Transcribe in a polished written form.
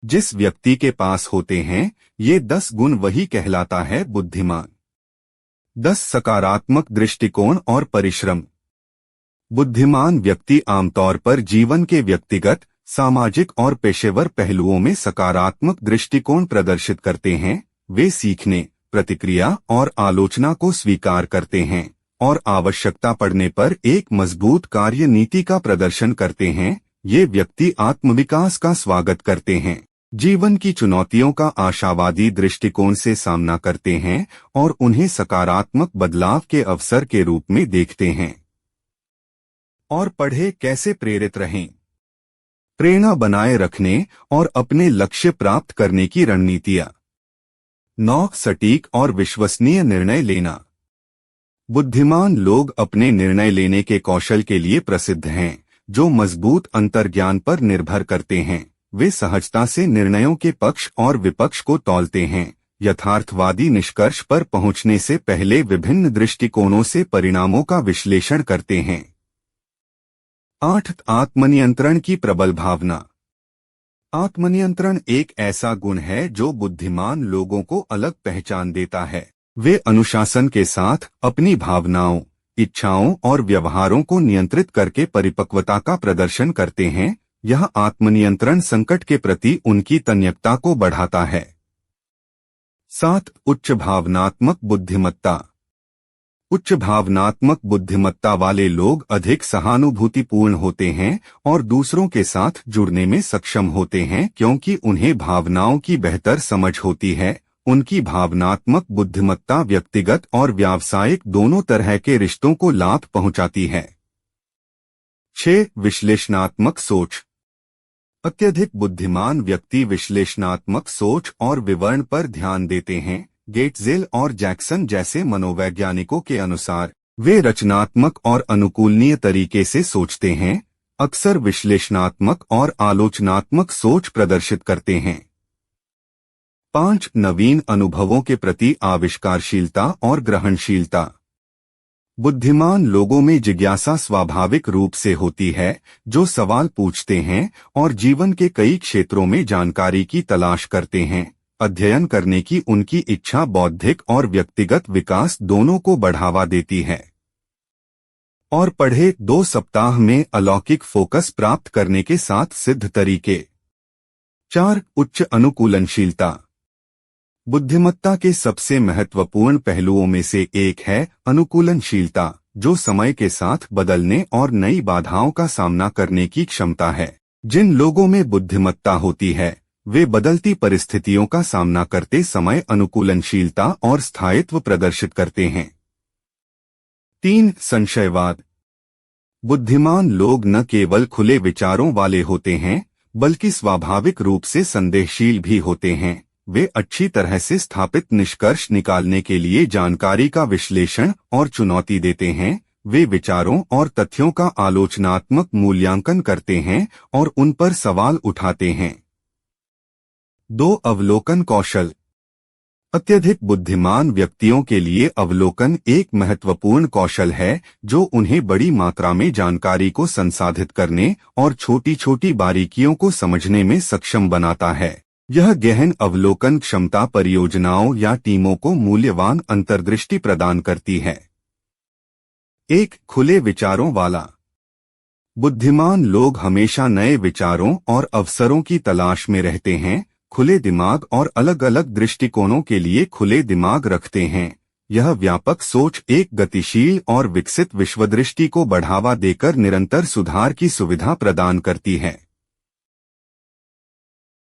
जिस व्यक्ति के पास होते हैं ये 10 गुण वही कहलाता है बुद्धिमान। 10 सकारात्मक दृष्टिकोण और परिश्रम। बुद्धिमान व्यक्ति आमतौर पर जीवन के व्यक्तिगत, सामाजिक और पेशेवर पहलुओं में सकारात्मक दृष्टिकोण प्रदर्शित करते हैं। वे सीखने, प्रतिक्रिया और आलोचना को स्वीकार करते हैं और आवश्यकता पड़ने पर एक मजबूत कार्य नीति का प्रदर्शन करते हैं। ये व्यक्ति आत्मविकास का स्वागत करते हैं, जीवन की चुनौतियों का आशावादी दृष्टिकोण से सामना करते हैं और उन्हें सकारात्मक बदलाव के अवसर के रूप में देखते हैं। और पढ़े कैसे प्रेरित रहें। प्रेरणा बनाए रखने और अपने लक्ष्य प्राप्त करने की रणनीतियां। 9 सटीक और विश्वसनीय निर्णय लेना। बुद्धिमान लोग अपने निर्णय लेने के कौशल के लिए प्रसिद्ध हैं, जो मजबूत अंतर्ज्ञान पर निर्भर करते हैं। वे सहजता से निर्णयों के पक्ष और विपक्ष को तौलते हैं, यथार्थवादी निष्कर्ष पर पहुंचने से पहले विभिन्न दृष्टिकोणों से परिणामों का विश्लेषण करते हैं। 8 आत्मनियंत्रण की प्रबल भावना। आत्मनियंत्रण एक ऐसा गुण है जो बुद्धिमान लोगों को अलग पहचान देता है। वे अनुशासन के साथ अपनी भावनाओं, इच्छाओं और व्यवहारों को नियंत्रित करके परिपक्वता का प्रदर्शन करते हैं। यह आत्मनियंत्रण संकट के प्रति उनकी तन्यकता को बढ़ाता है। 7 उच्च भावनात्मक बुद्धिमत्ता। उच्च भावनात्मक बुद्धिमत्ता वाले लोग अधिक सहानुभूतिपूर्ण होते हैं और दूसरों के साथ जुड़ने में सक्षम होते हैं क्योंकि उन्हें भावनाओं की बेहतर समझ होती है। उनकी भावनात्मक बुद्धिमत्ता व्यक्तिगत और व्यावसायिक दोनों तरह के रिश्तों को लाभ पहुंचाती है। 6 विश्लेषणात्मक सोच। अत्यधिक बुद्धिमान व्यक्ति विश्लेषणात्मक सोच और विवरण पर ध्यान देते हैं। गेटजेल और जैक्सन जैसे मनोवैज्ञानिकों के अनुसार वे रचनात्मक और अनुकूलनीय तरीके से सोचते हैं, अक्सर विश्लेषणात्मक और आलोचनात्मक सोच प्रदर्शित करते हैं। 5 नवीन अनुभवों के प्रति आविष्कारशीलता और ग्रहणशीलता। बुद्धिमान लोगों में जिज्ञासा स्वाभाविक रूप से होती है, जो सवाल पूछते हैं और जीवन के कई क्षेत्रों में जानकारी की तलाश करते हैं। अध्ययन करने की उनकी इच्छा बौद्धिक और व्यक्तिगत विकास दोनों को बढ़ावा देती है। और पढ़े 2 सप्ताह में अलौकिक फोकस प्राप्त करने के 7 सिद्ध तरीके। 4 उच्च अनुकूलनशीलता। बुद्धिमत्ता के सबसे महत्वपूर्ण पहलुओं में से एक है अनुकूलनशीलता, जो समय के साथ बदलने और नई बाधाओं का सामना करने की क्षमता है। जिन लोगों में बुद्धिमत्ता होती है वे बदलती परिस्थितियों का सामना करते समय अनुकूलनशीलता और स्थायित्व प्रदर्शित करते हैं। 3 संशयवाद। बुद्धिमान लोग न केवल खुले विचारों वाले होते हैं, बल्कि स्वाभाविक रूप से संदेहशील भी होते हैं। वे अच्छी तरह से स्थापित निष्कर्ष निकालने के लिए जानकारी का विश्लेषण और चुनौती देते हैं। वे विचारों और तथ्यों का आलोचनात्मक मूल्यांकन करते हैं और उन पर सवाल उठाते हैं। 2 अवलोकन कौशल। अत्यधिक बुद्धिमान व्यक्तियों के लिए अवलोकन एक महत्वपूर्ण कौशल है, जो उन्हें बड़ी मात्रा में जानकारी को संसाधित करने और छोटी छोटी बारीकियों को समझने में सक्षम बनाता है। यह गहन अवलोकन क्षमता परियोजनाओं या टीमों को मूल्यवान अंतर्दृष्टि प्रदान करती है। 1 खुले विचारों वाला। बुद्धिमान लोग हमेशा नए विचारों और अवसरों की तलाश में रहते हैं, खुले दिमाग और अलग अलग दृष्टिकोणों के लिए खुले दिमाग रखते हैं। यह व्यापक सोच एक गतिशील और विकसित विश्वदृष्टि को बढ़ावा देकर निरंतर सुधार की सुविधा प्रदान करती है।